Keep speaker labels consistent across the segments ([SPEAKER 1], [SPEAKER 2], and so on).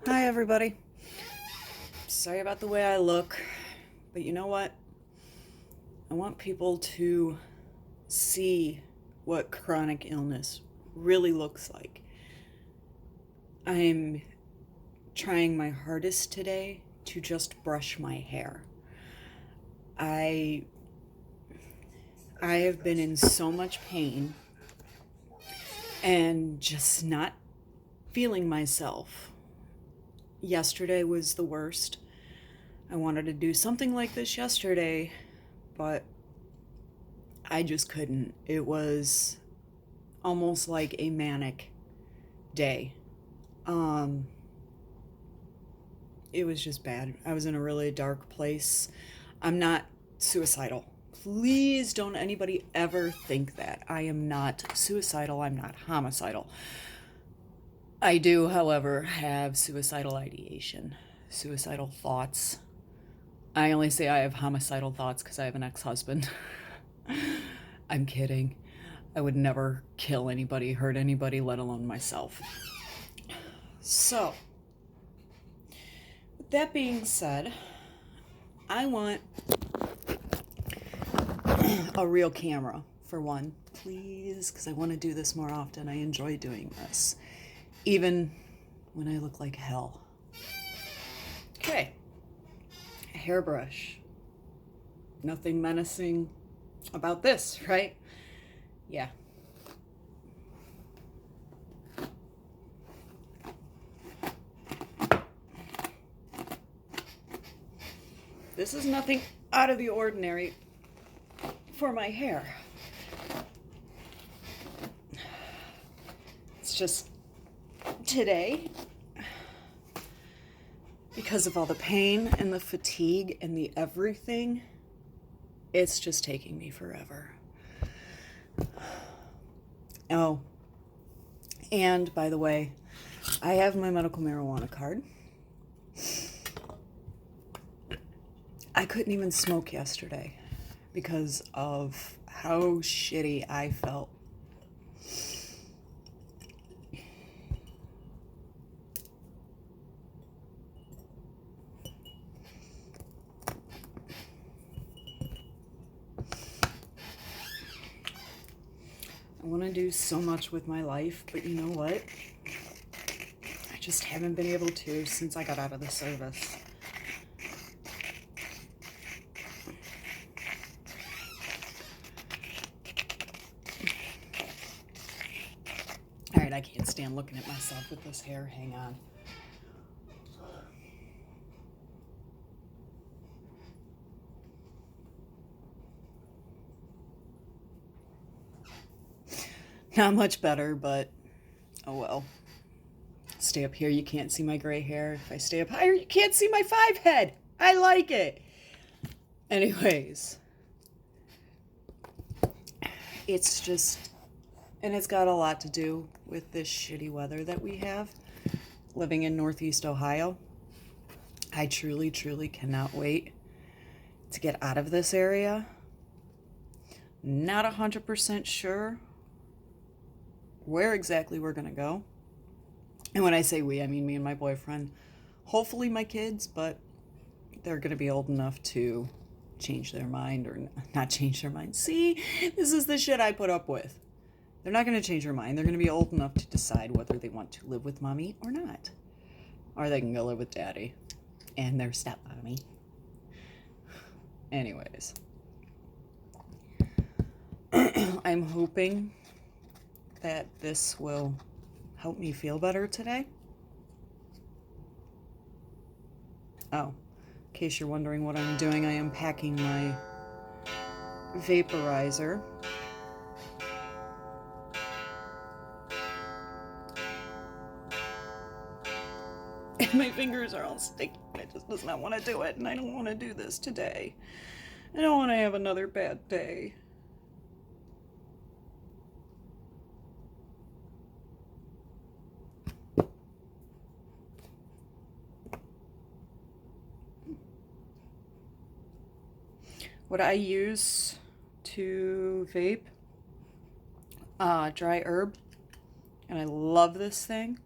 [SPEAKER 1] Hi, everybody. Sorry about the way I look, but you know what? I want people to see what chronic illness really looks like. I'm trying my hardest today to just brush my hair. I have been in so much pain and just not feeling myself. Yesterday was the worst. I wanted to do something like this yesterday, but I just couldn't. It was almost like a manic day. It was just bad. I was in a really dark place. I'm not suicidal. Please don't anybody ever think that. I am not suicidal. I'm not homicidal. I do, however, have suicidal ideation, suicidal thoughts. I only say I have homicidal thoughts because I have an ex-husband. I'm kidding. I would never kill anybody, hurt anybody, let alone myself. So, with that being said, I want a real camera, for one, please, because I want to do this more often. I enjoy doing this, even when I look like hell. Okay, a hairbrush. Nothing menacing about this, right? Yeah. This is nothing out of the ordinary for my hair. It's just today, because of all the pain and the fatigue and the everything, it's just taking me forever. Oh, and by the way, I have my medical marijuana card. I couldn't even smoke yesterday because of how shitty I felt. I want to do so much with my life, but you know what? I just haven't been able to since I got out of the service. All right, I can't stand looking at myself with this hair. Hang on. Not much better, but oh well. Stay up here, you can't see my gray hair. If I stay up higher, you can't see my 5 head. I like it. Anyways, it's just, and it's got a lot to do with this shitty weather that we have living in Northeast Ohio. I truly, truly cannot wait to get out of this area. Not 100% sure where exactly we're going to go. And when I say we, I mean me and my boyfriend. Hopefully my kids, but they're going to be old enough to change their mind or not change their mind. See, this is the shit I put up with. They're not going to change their mind. They're going to be old enough to decide whether they want to live with mommy or not. Or they can go live with daddy and their stepmommy. Anyways. I'm hoping that this will help me feel better today. Oh, in case you're wondering what I'm doing, I am packing my vaporizer. And my fingers are all sticky. I just does not want to do it, and I don't want to do this today. I don't want to have another bad day. What I use to vape, dry herb, and I love this thing.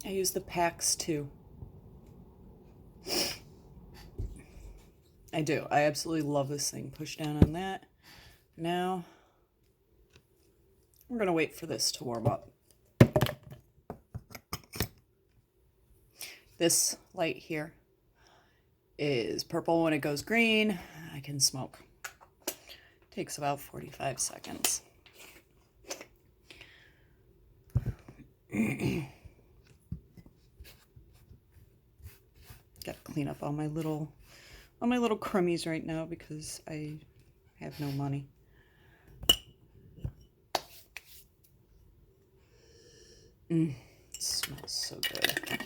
[SPEAKER 1] I use the PAX too. I do. I absolutely love this thing. Push down on that. Now, we're going to wait for this to warm up. This light here is purple. When it goes green, I can smoke. Takes about 45 seconds. Got to clean up all my little crummies right now because I have no money. It smells so good.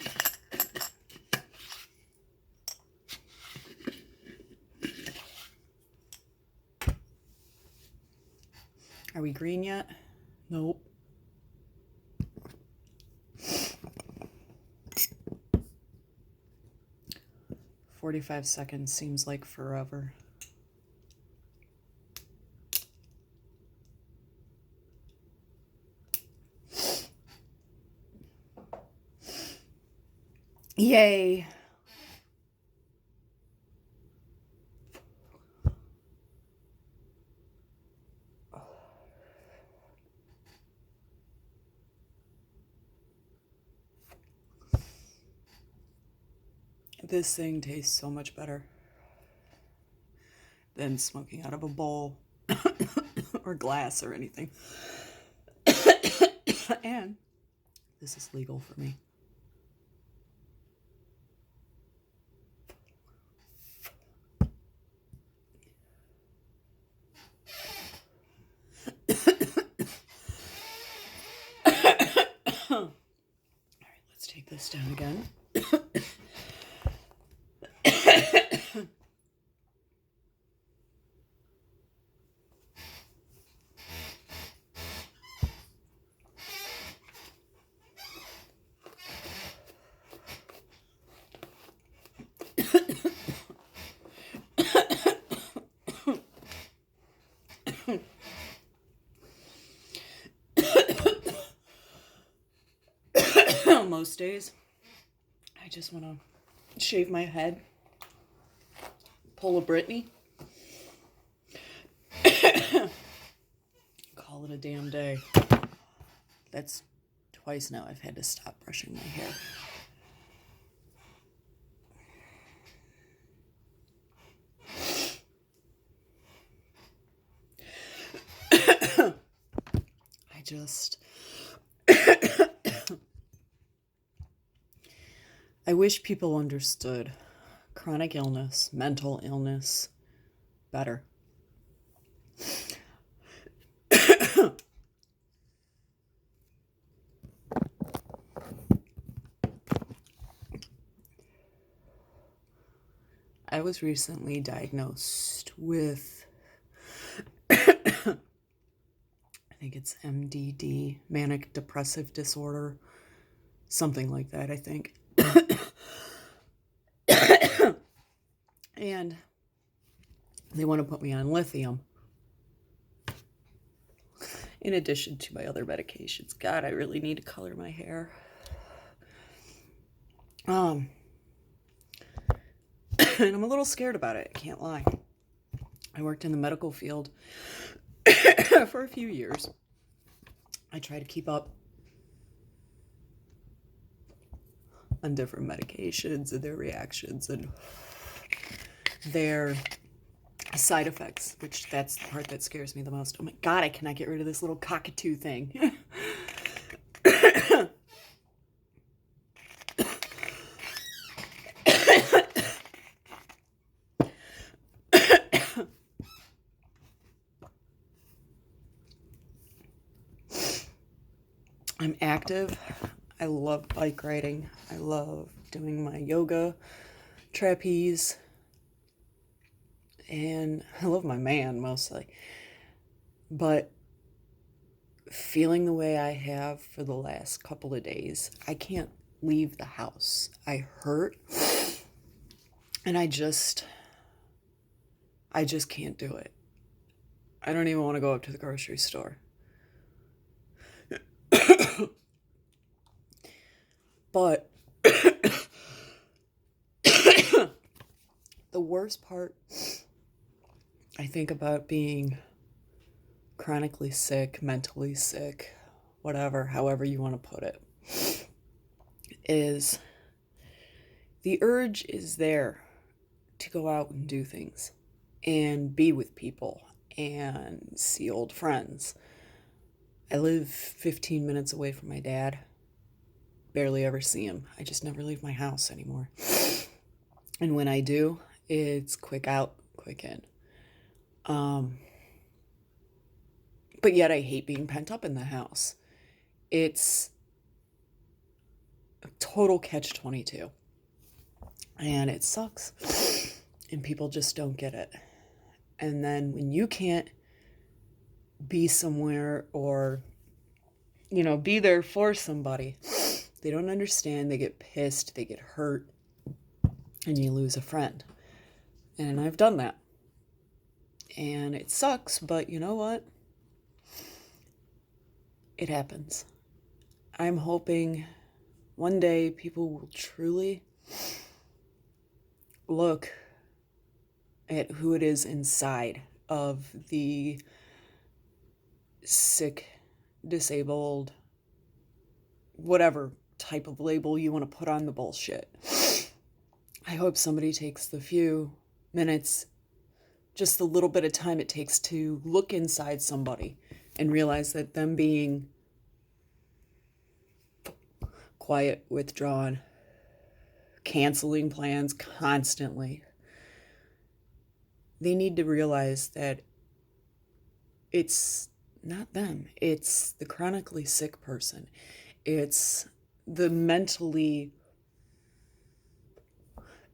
[SPEAKER 1] Are we green yet? Nope. "45 seconds seems like forever." Yay! This thing tastes so much better than smoking out of a bowl or glass or anything. And this is legal for me. All right, let's take this down again. Most days, I just want to shave my head, pull a Britney, call it a damn day. That's twice now I've had to stop brushing my hair. I wish people understood chronic illness, mental illness better. I was recently diagnosed with, I think it's MDD, manic depressive disorder, something like that, I think. And they want to put me on lithium in addition to my other medications. God, I really need to color my hair. And I'm a little scared about it, I can't lie. I worked in the medical field for a few years. I try to keep up on different medications and their reactions and their side effects, which that's the part that scares me the most. Oh my God, I cannot get rid of this little cockatoo thing. I'm active. I love bike riding. I love doing my yoga, trapeze, and I love my man mostly. But feeling the way I have for the last couple of days, I can't leave the house. I hurt, and I just can't do it. I don't even want to go up to the grocery store. But the worst part, I think, about being chronically sick, mentally sick, whatever, however you want to put it, is the urge is there to go out and do things and be with people and see old friends. I live 15 minutes away from my dad. Barely ever see him. I just never leave my house anymore. And when I do, it's quick out, quick in. But yet I hate being pent up in the house. It's a total catch-22. And it sucks. And people just don't get it. And then when you can't be somewhere or, be there for somebody, they don't understand, they get pissed, they get hurt, and you lose a friend. And I've done that. And it sucks, but you know what? It happens. I'm hoping one day people will truly look at who it is inside of the sick, disabled, whatever type of label you want to put on the bullshit. I hope somebody takes the few minutes, just the little bit of time it takes to look inside somebody and realize that them being quiet, withdrawn, canceling plans constantly, they need to realize that it's not them. It's the chronically sick person. It's the mentally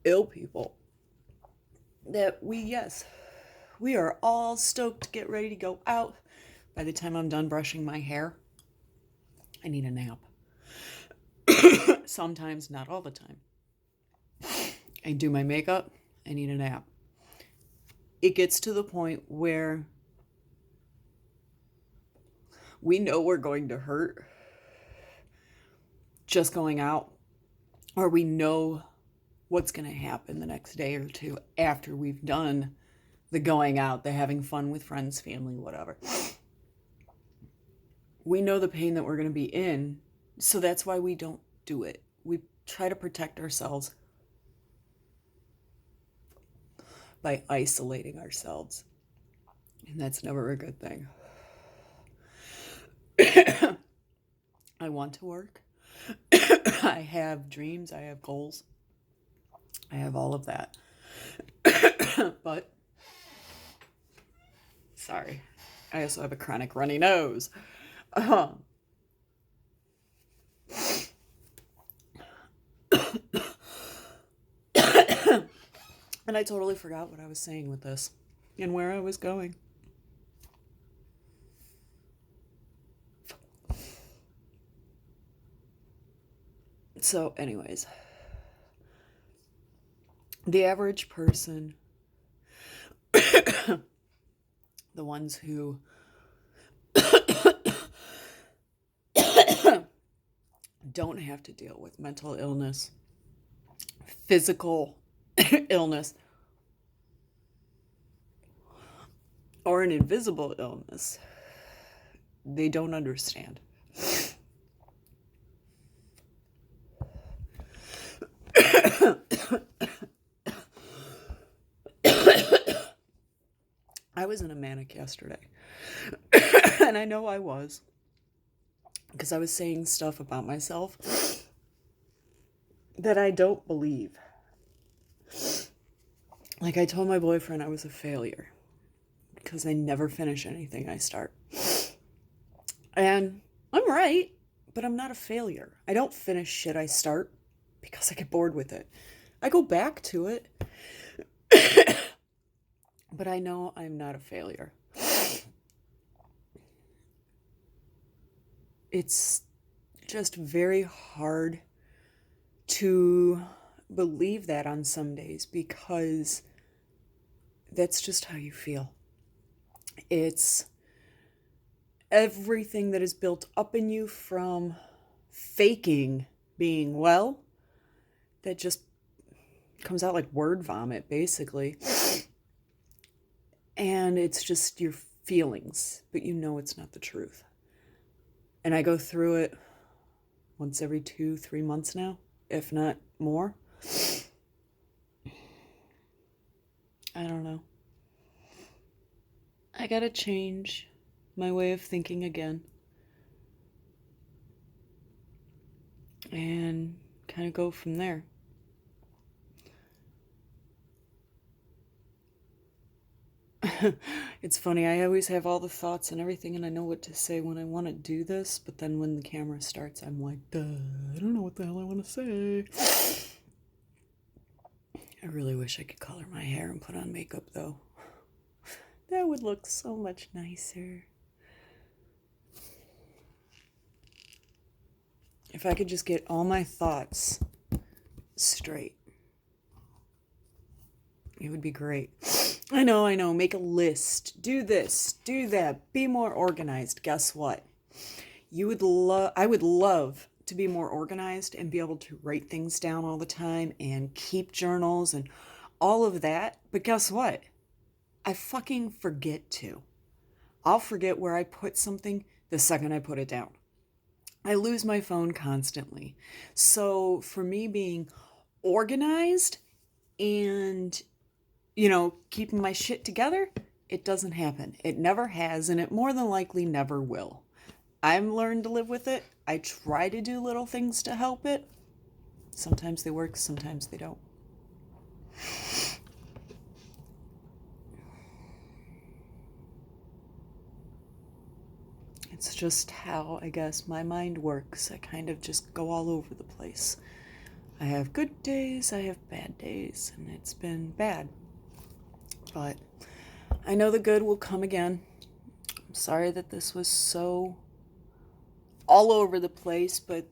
[SPEAKER 1] ill people that we are all stoked to get ready to go out. By the time I'm done brushing my hair, I need a nap. Sometimes, not all the time. I do my makeup, I need a nap. It gets to the point where we know we're going to hurt just going out, or we know what's going to happen the next day or two after we've done the going out, the having fun with friends, family, whatever. We know the pain that we're going to be in, so that's why we don't do it. We try to protect ourselves by isolating ourselves, and that's never a good thing. I want to work. I have dreams, I have goals, I have all of that. But, sorry, I also have a chronic runny nose. And I totally forgot what I was saying with this and where I was going. So, anyways, the average person, the ones who don't have to deal with mental illness, physical illness, or an invisible illness, they don't understand. I was in a manic yesterday, and I know I was, because I was saying stuff about myself that I don't believe. Like, I told my boyfriend I was a failure because I never finish anything I start. And I'm right, but I'm not a failure. I don't finish shit I start because I get bored with it. I go back to it, but I know I'm not a failure. It's just very hard to believe that on some days because that's just how you feel. It's everything that is built up in you from faking being well that just comes out like word vomit, basically. And it's just your feelings, but you know it's not the truth. And I go through it once every 2-3 months now, if not more. I don't know. I gotta change my way of thinking again. And kind of go from there. It's funny, I always have all the thoughts and everything, and I know what to say when I want to do this, but then when the camera starts, I'm like, duh, I don't know what the hell I want to say. I really wish I could color my hair and put on makeup, though. That would look so much nicer. If I could just get all my thoughts straight, it would be great. I know, make a list. Do this, do that, be more organized. Guess what? I would love to be more organized and be able to write things down all the time and keep journals and all of that. But guess what? I fucking forget to. I'll forget where I put something the second I put it down. I lose my phone constantly. So for me, being organized and, keeping my shit together, it doesn't happen. It never has, and it more than likely never will. I've learned to live with it. I try to do little things to help it. Sometimes they work, sometimes they don't. It's just how, I guess, my mind works. I kind of just go all over the place. I have good days, I have bad days, and it's been bad. But I know the good will come again. I'm sorry that this was so all over the place, but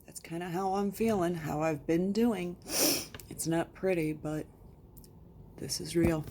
[SPEAKER 1] that's kind of how I'm feeling, how I've been doing. It's not pretty, but this is real.